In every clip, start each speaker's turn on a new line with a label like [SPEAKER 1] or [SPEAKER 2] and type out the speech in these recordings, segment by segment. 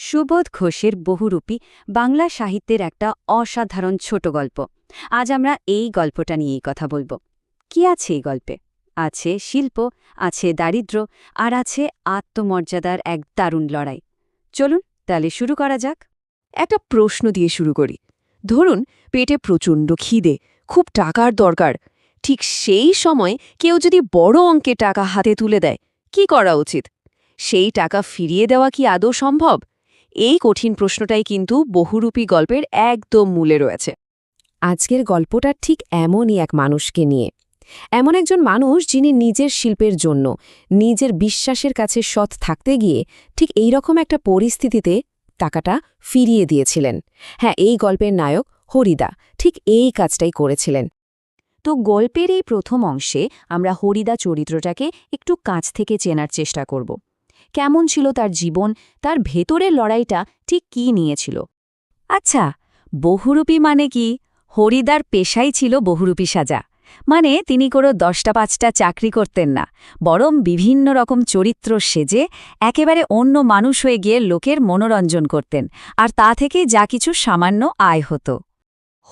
[SPEAKER 1] সুবোধ ঘোষের বহুরূপী বাংলা সাহিত্যের একটা অসাধারণ ছোট গল্প। আজ আমরা এই গল্পটা নিয়েই কথা বলবো। কি আছে এই গল্পে? আছে শিল্প, আছে দারিদ্র্য, আর আছে আত্মমর্যাদার এক দারুণ লড়াই। চলুন তাহলে শুরু করা যাক।
[SPEAKER 2] একটা প্রশ্ন দিয়ে শুরু করি। ধরুন পেটে প্রচণ্ড খিদে, খুব টাকার দরকার। ঠিক সেই সময় কেউ যদি বড় অঙ্কের টাকা হাতে তুলে দেয়, কি করা উচিত? সেই টাকা ফিরিয়ে দেওয়া কি আদৌ সম্ভব? এই কঠিন প্রশ্নটাই কিন্তু বহুরূপী গল্পের একদম মূলে রয়েছে। আজকের গল্পটা ঠিক এমনই এক মানুষকে নিয়ে। এমন একজন মানুষ যিনি নিজের শিল্পের জন্য, নিজের বিশ্বাসের কাছে সৎ থাকতে গিয়ে ঠিক এই রকম একটা পরিস্থিতিতে টাকাটা ফিরিয়ে দিয়েছিলেন। হ্যাঁ, এই গল্পের নায়ক হরিদা ঠিক এই কাজটাই করেছিলেন।
[SPEAKER 1] তো গল্পের এই প্রথম অংশে আমরা হরিদা চরিত্রটাকে একটু কাছ থেকে চেনার চেষ্টা করব। কেমন ছিল তার জীবন, তার ভেতরের লড়াইটা ঠিক কী নিয়েছিল। আচ্ছা, বহুরূপী মানে কি? হরিদার পেশাই ছিল বহুরূপী সাজা। মানে তিনি কোনো 10টা-5টা চাকরি করতেন না, বরং বিভিন্ন রকম চরিত্র সেজে একেবারে অন্য মানুষ হয়ে গিয়ে লোকের মনোরঞ্জন করতেন, আর তা থেকে যা কিছু সামান্য আয় হতো।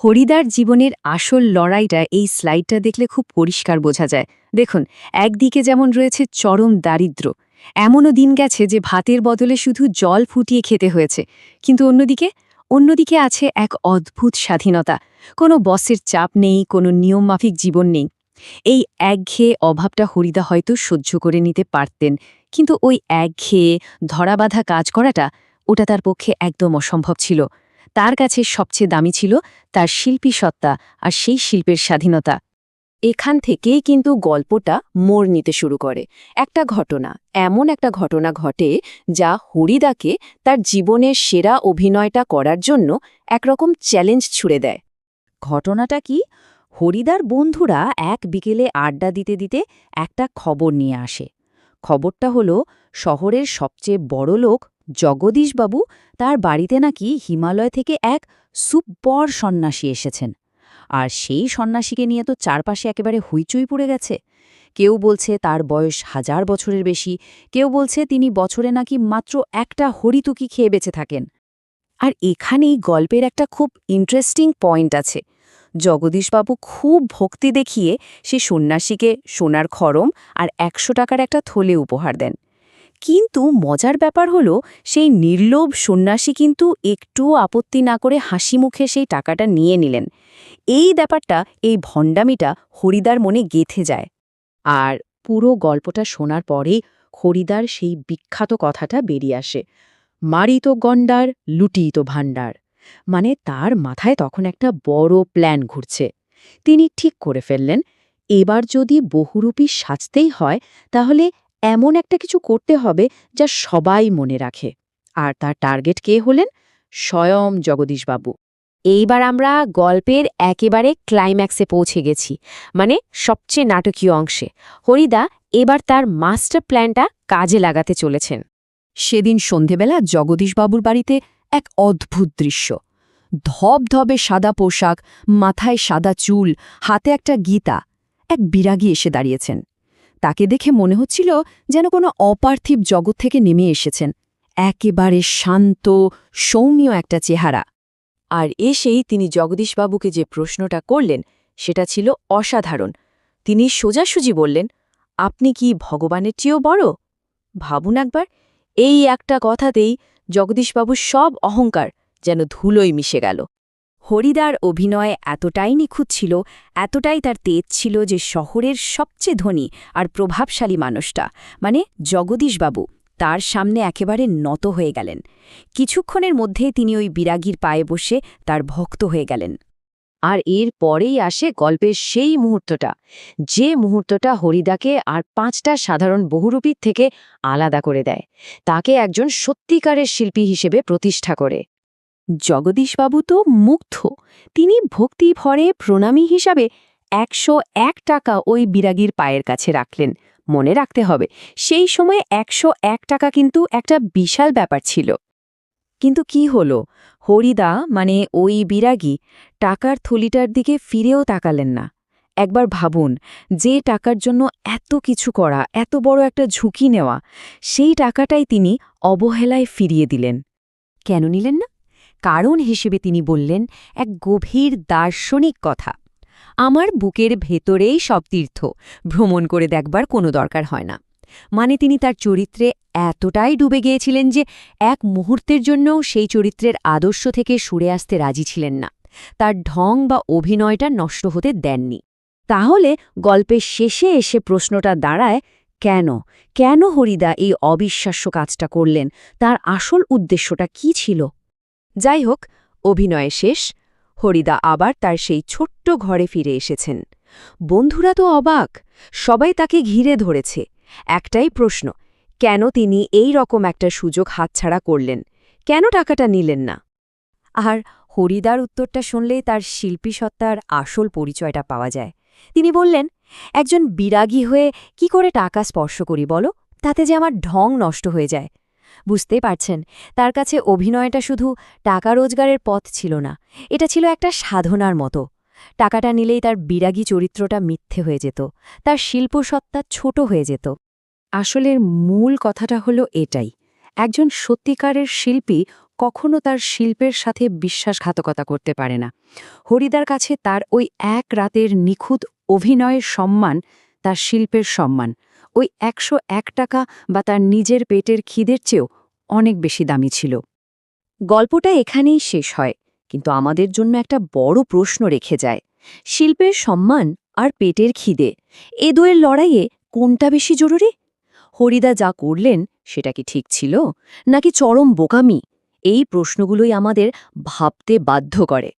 [SPEAKER 1] হরিদার জীবনের আসল লড়াইটা এই স্লাইডটা দেখলে খুব পরিষ্কার বোঝা যায়। দেখুন, একদিকে যেমন রয়েছে চরম দারিদ্র্য, এমনও দিন গেছে যে ভাতের বদলে শুধু জল ফুটিয়ে খেতে হয়েছে, কিন্তু অন্যদিকে আছে এক অদ্ভুত স্বাধীনতা। কোনো বসের চাপ নেই, কোনো নিয়মমাফিক জীবন নেই। এই একঘেয়ে অভাবটা হরিদা হয়তো সহ্য করে নিতে পারতেন, কিন্তু ওই একঘেয়ে ধরাবাঁধা কাজ করাটা, ওটা তার পক্ষে একদম অসম্ভব ছিল। তার কাছে সবচেয়ে দামি ছিল তার শিল্পী সত্তা আর সেই শিল্পের স্বাধীনতা। এখান থেকেই কিন্তু গল্পটা মোড় নিতে শুরু করে। এমন একটা ঘটনা ঘটে যা হরিদাকে তার জীবনের সেরা অভিনয়টা করার জন্য একরকম চ্যালেঞ্জ ছুড়ে দেয়। ঘটনাটা কি? হরিদার বন্ধুরা এক বিকেলে আড্ডা দিতে দিতে একটা খবর নিয়ে আসে। খবরটা হলো, শহরের সবচেয়ে বড় লোক জগদীশবাবু, তার বাড়িতে নাকি হিমালয় থেকে এক সুপ্পর সন্ন্যাসী এসেছেন। আর সেই সন্ন্যাসীকে নিয়ে তো চারপাশে একেবারে হইচই পড়ে গেছে। কেউ বলছে তার বয়স 1000 বছরের বেশি, কেউ বলছে তিনি বছরে নাকি মাত্র একটা হরিতুকি খেয়ে বেঁচে থাকেন।
[SPEAKER 2] আর এখানেই গল্পের একটা খুব ইন্টারেস্টিং পয়েন্ট আছে। জগদীশবাবু খুব ভক্তি দেখিয়ে সে সন্ন্যাসীকে সোনার খড়ম আর 100 টাকার একটা থলে উপহার দেন। কিন্তু মজার ব্যাপার হলো, সেই নির্লোভ সন্ন্যাসী কিন্তু একটুও আপত্তি না করে হাসি মুখে সেই টাকাটা নিয়ে নিলেন। এই ব্যাপারটা, এই ভণ্ডামিটা হরিদার মনে গেঁথে যায়। আর পুরো গল্পটা শোনার পরেই হরিদার সেই বিখ্যাত কথাটা বেরিয়ে আসে, মারিত গণ্ডার লুটিত ভাণ্ডার। মানে তার মাথায় তখন একটা বড় প্ল্যান ঘুরছে। তিনি ঠিক করে ফেললেন, এবার যদি বহুরূপী সাজতেই হয় তাহলে এমন একটা কিছু করতে হবে যা সবাই মনে রাখে। আর তার টার্গেট কে হলেন? স্বয়ং জগদীশবাবু। এইবার আমরা গল্পের একেবারে ক্লাইম্যাক্সে পৌঁছে গেছি, মানে সবচেয়ে নাটকীয় অংশে। হরিদা এবার তার মাস্টার প্ল্যানটা কাজে লাগাতে চলেছেন। সেদিন সন্ধেবেলা জগদীশবাবুর বাড়িতে এক অদ্ভুত দৃশ্য। ধবধবে সাদা পোশাক, মাথায় সাদা চুল, হাতে একটা গীতা, এক বিরাগী এসে দাঁড়িয়েছেন। তাকে দেখে মনে হচ্ছিল যেন কোনো অপার্থিব জগৎ থেকে নেমে এসেছেন। একেবারে শান্ত, সৌম্য একটা চেহারা। আর এসেই তিনি জগদীশবাবুকে যে প্রশ্নটা করলেন সেটা ছিল অসাধারণ। তিনি সোজাসুজি বললেন, আপনি কি ভগবানের চেয়েও বড়? ভাবুন একবার, এই একটা কথাতেই জগদীশবাবুর সব অহংকার যেন ধুলোয় মিশে গেল।
[SPEAKER 1] হরিদার অভিনয় এতটাই নিখুঁত ছিল, এতটাই তার তেজ ছিল যে শহরের সবচেয়ে ধনী আর প্রভাবশালী মানুষটা, মানে জগদীশবাবু, তার সামনে একেবারে নত হয়ে গেলেন। কিছুক্ষণের মধ্যে তিনি ওই বিরাগীর পায়ে বসে তার ভক্ত হয়ে গেলেন।
[SPEAKER 2] আর এর পরেই আসে গল্পের সেই মুহূর্তটা, যে মুহূর্তটা হরিদাকে আর 5টা সাধারণ বহুরূপীর থেকে আলাদা করে দেয়, তাকে একজন সত্যিকারের শিল্পী হিসেবে প্রতিষ্ঠা করে। জগদীশবাবু তো মুগ্ধ। তিনি ভক্তি ভরে প্রণামী হিসাবে 101 টাকা ওই বিরাগীর পায়ের কাছে রাখলেন। মনে রাখতে হবে, সেই সময় 101 টাকা কিন্তু একটা বিশাল ব্যাপার ছিল।
[SPEAKER 1] কিন্তু কি হলো? হরিদা, মানে ওই বিরাগী, টাকার থলিটার দিকে ফিরেও তাকালেন না। একবার ভাবুন, যে টাকার জন্য এত কিছু করা, এত বড় একটা ঝুঁকি নেওয়া, সেই টাকাটাই তিনি অবহেলায় ফিরিয়ে দিলেন। কেন নিলেন না? কারণ হিসেবে তিনি বললেন এক গভীর দার্শনিক কথা। আমার বুকের ভেতরেই সব তীর্থ, ভ্রমণ করে দেখবার কোনো দরকার হয় না। মানে তিনি তার চরিত্রে এতটাই ডুবে গিয়েছিলেন যে এক মুহূর্তের জন্যও সেই চরিত্রের আদর্শ থেকে সরে আসতে রাজি ছিলেন না। তার ঢং বা অভিনয়টা নষ্ট হতে দেননি। তাহলে গল্পের শেষে এসে প্রশ্নটা দাঁড়ায়, কেন হরিদা এই অবিশ্বাস্য কাজটা করলেন? তার আসল উদ্দেশ্যটা কি ছিল? যাই হোক, অভিনয় শেষ। হরিদা আবার তার সেই ছোট্ট ঘরে ফিরে এসেছেন। বন্ধুরা তো অবাক, সবাই তাকে ঘিরে ধরেছে। একটাই প্রশ্ন, কেন তিনি এই রকম একটা সুযোগ হাতছাড়া করলেন? কেন টাকাটা নিলেন না? আর হরিদার উত্তরটা শুনলেই তার শিল্পী সত্তার আসল পরিচয়টা পাওয়া যায়। তিনি বললেন, একজন বিরাগী হয়ে কি করে টাকা স্পর্শ করি বলো? তাতে যে আমার ঢং নষ্ট হয়ে যায়। বুঝতেই পারছেন, তার কাছে অভিনয়টা শুধু টাকা রোজগারের পথ ছিল না, এটা ছিল একটা সাধনার মতো। টাকাটা নিলেই তার বিরাগী চরিত্রটা মিথ্যে হয়ে যেত, তার শিল্পসত্তা ছোট হয়ে যেত। আসলে মূল কথাটা হলো এটাই, একজন সত্যিকারের শিল্পী কখনো তার শিল্পের সাথে বিশ্বাসঘাতকতা করতে পারে না। হরিদার কাছে তার ওই এক রাতের নিখুঁত অভিনয়ের সম্মান তার শিল্পের সম্মান, ওই ১০১ টাকা বা তার নিজের পেটের খিদের চেয়েও অনেক বেশি দামি ছিল। গল্পটা এখানেই শেষ হয়, কিন্তু আমাদের জন্য একটা বড় প্রশ্ন রেখে যায়। শিল্পের সম্মান আর পেটের খিদে, এ দুয়ের লড়াইয়ে কোনটা বেশি জরুরি? হরিদা যা করলেন সেটা কি ঠিক ছিল, নাকি চরম বোকামি? এই প্রশ্নগুলোই আমাদের ভাবতে বাধ্য করে।